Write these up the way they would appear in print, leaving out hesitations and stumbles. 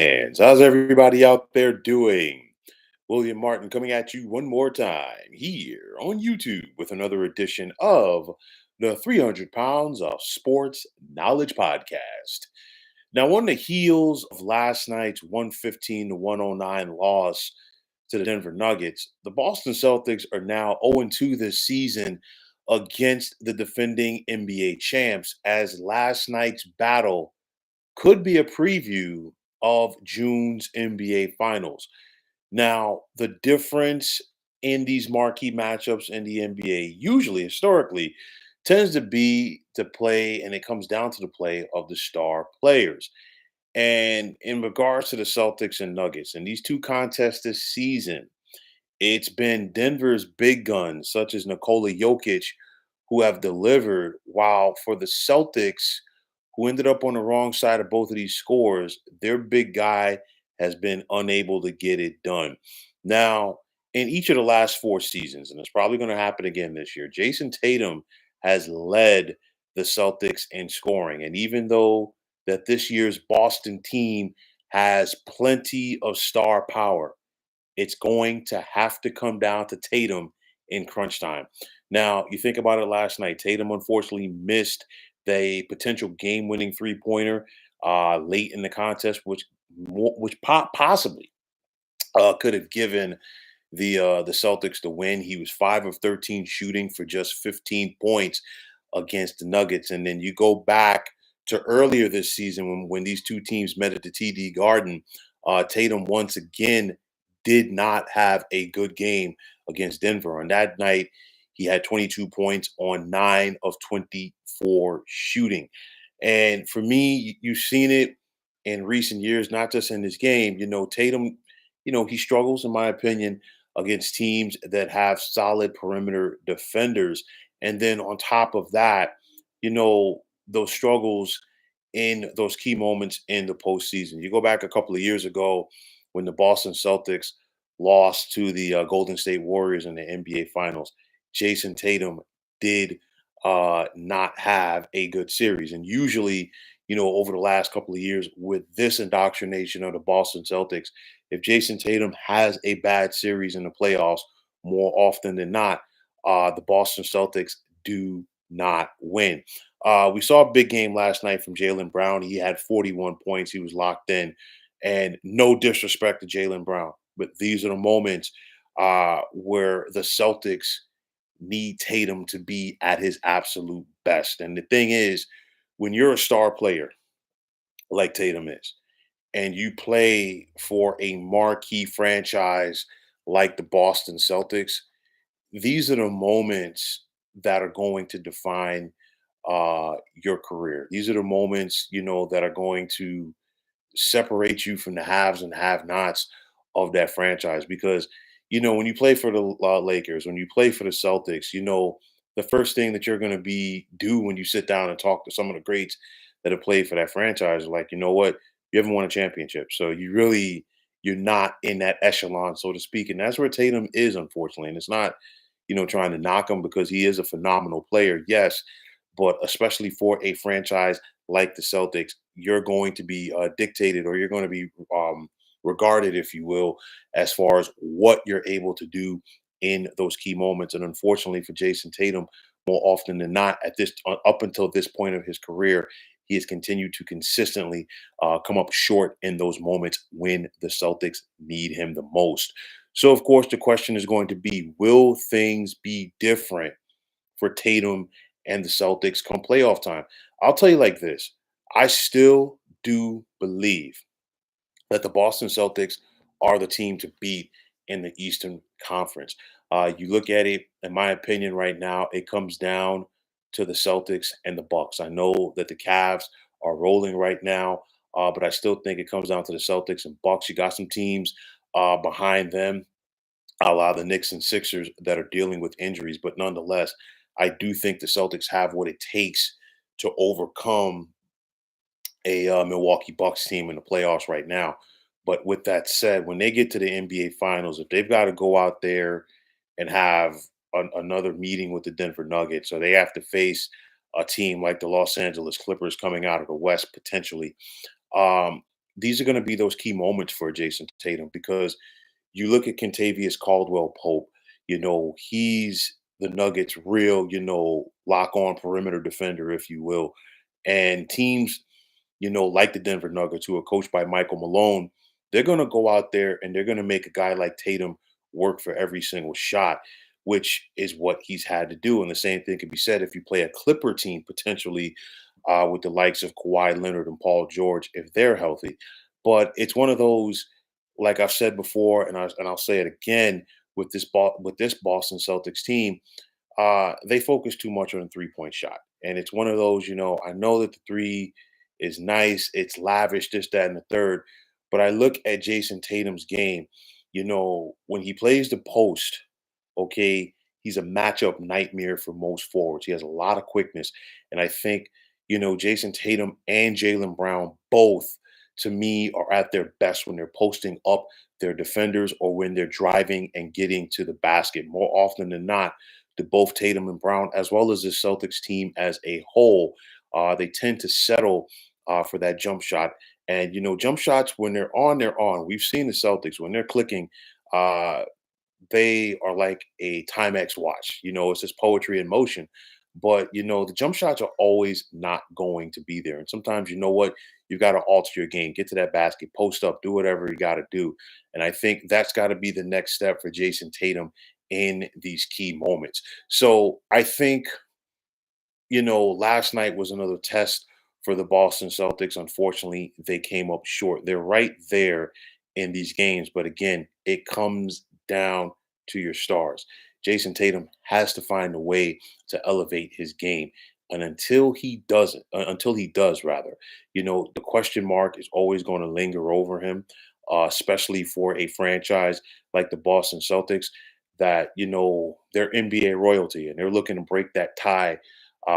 And how's everybody out there doing? William Martin coming at you one more time here on YouTube with another edition of the 300 Pounds of Sports Knowledge Podcast. Now, on the heels of last night's 115 to 109 loss to the Denver Nuggets, the Boston Celtics are now 0-2 this season against the defending NBA champs, as last night's battle could be a preview of June's NBA Finals. Now, the difference in these marquee matchups in the NBA, usually historically, tends to be to play, and it comes down to the play of the star players. And in regards to the Celtics and Nuggets, in these two contests this season, it's been Denver's big guns, such as Nikola Jokic, who have delivered, while for the Celtics, who ended up on the wrong side of both of these scores, their big guy has been unable to get it done. Now, in each of the last four seasons, and it's probably going to happen again this year, Jayson Tatum has led the Celtics in scoring. And even though that this year's Boston team has plenty of star power, it's going to have to come down to Tatum in crunch time. Now, you think about it last night. Tatum unfortunately missed the potential game-winning three-pointer late in the contest, possibly could have given the Celtics the win. He was 5 of 13 shooting for just 15 points against the Nuggets. And then you go back to earlier this season when these two teams met at the TD Garden. Tatum once again did not have a good game against Denver. On that night, he had 22 points on 9 of 24 shooting. And for me, you've seen it in recent years, not just in this game. Tatum, he struggles, in my opinion, against teams that have solid perimeter defenders. And then on top of that, those struggles in those key moments in the postseason. You go back a couple of years ago when the Boston Celtics lost to the Golden State Warriors in the NBA Finals. Jayson Tatum did not have a good series. And usually, over the last couple of years with this indoctrination of the Boston Celtics, if Jayson Tatum has a bad series in the playoffs, more often than not, the Boston Celtics do not win. We saw a big game last night from Jaylen Brown. He had 41 points. He was locked in. And no disrespect to Jaylen Brown, but these are the moments where the Celtics need Tatum to be at his absolute best. And the thing is, when you're a star player like Tatum is, and you play for a marquee franchise like the Boston Celtics, these are the moments that are going to define your career. These are the moments, that are going to separate you from the haves and have-nots of that franchise. Because when you play for the Lakers, when you play for the Celtics, the first thing that you're going to do when you sit down and talk to some of the greats that have played for that franchise, like, you know what, you haven't won a championship, so you're not in that echelon, so to speak. And that's where Tatum is, unfortunately. And it's not, trying to knock him, because he is a phenomenal player, yes, but especially for a franchise like the Celtics, you're going to be dictated, or you're going to be regarded, if you will, as far as what you're able to do in those key moments. And unfortunately for Jayson Tatum, more often than not, up until this point of his career, he has continued to consistently come up short in those moments when the Celtics need him the most. So, of course, the question is going to be: will things be different for Tatum and the Celtics come playoff time? I'll tell you like this: I still do believe that the Boston Celtics are the team to beat in the Eastern Conference. You look at it, in my opinion, right now, it comes down to the Celtics and the Bucks. I know that the Cavs are rolling right now, but I still think it comes down to the Celtics and Bucks. You got some teams behind them, a la the Knicks and Sixers, that are dealing with injuries. But nonetheless, I do think the Celtics have what it takes to overcome a Milwaukee Bucks team in the playoffs right now. But with that said, when they get to the NBA Finals, if they've got to go out there and have another meeting with the Denver Nuggets, or they have to face a team like the Los Angeles Clippers coming out of the West potentially, um, these are going to be those key moments for Jason Tatum because you look at Kentavious Caldwell Pope, he's the Nuggets' real, lock on perimeter defender, if you will. And teams, like the Denver Nuggets, who are coached by Michael Malone, they're going to go out there and they're going to make a guy like Tatum work for every single shot, which is what he's had to do. And the same thing could be said if you play a Clipper team potentially with the likes of Kawhi Leonard and Paul George if they're healthy. But it's one of those, like I've said before, and I'll say it again with this Boston Celtics team. They focus too much on the 3-point shot. And it's one of those, I know that the three is nice, it's lavish, this, that, and the third. But I look at Jason Tatum's game, when he plays the post, okay, he's a matchup nightmare for most forwards. He has a lot of quickness. And I think, Jason Tatum and Jaylen Brown both, to me, are at their best when they're posting up their defenders or when they're driving and getting to the basket. More often than not, to both Tatum and Brown, as well as the Celtics team as a whole. They tend to settle for that jump shot. And, jump shots, when they're on, they're on. We've seen the Celtics, when they're clicking, uh, they are like a Timex watch. It's just poetry in motion. But, the jump shots are always not going to be there. And sometimes, you know what? You've got to alter your game, get to that basket, post up, do whatever you got to do. And I think that's got to be the next step for Jason Tatum in these key moments. So I think, last night was another test for the Boston Celtics. Unfortunately, they came up short. They're right there in these games. But again, it comes down to your stars. Jason Tatum has to find a way to elevate his game. And until he does, rather, the question mark is always going to linger over him, especially for a franchise like the Boston Celtics that, they're NBA royalty and they're looking to break that tie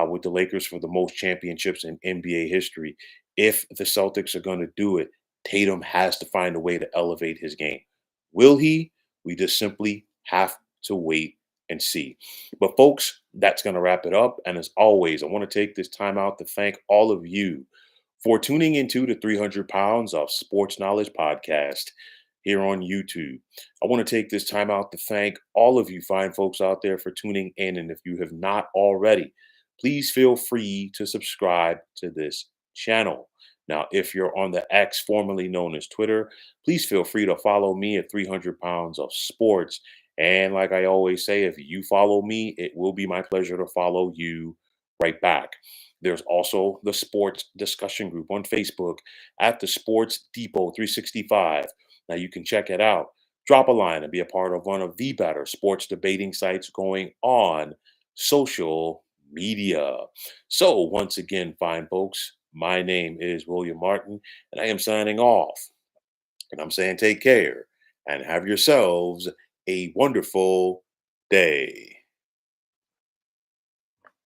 with the Lakers for the most championships in NBA history. If the Celtics are going to do it, Tatum has to find a way to elevate his game. Will he? We just simply have to wait and see. But, folks, that's going to wrap it up. And as always, I want to take this time out to thank all of you for tuning into the 300 Pounds of Sports Knowledge podcast here on YouTube. I want to take this time out to thank all of you fine folks out there for tuning in. And if you have not already, please feel free to subscribe to this channel. Now, if you're on the X, formerly known as Twitter, please feel free to follow me at 300 Pounds of Sports. And like I always say, if you follow me, it will be my pleasure to follow you right back. There's also the sports discussion group on Facebook at the Sports Depot 365. Now you can check it out. Drop a line and be a part of one of the better sports debating sites going on social media. So, once again, fine folks, my name is William Martin, and I am signing off. And I'm saying take care and have yourselves a wonderful day.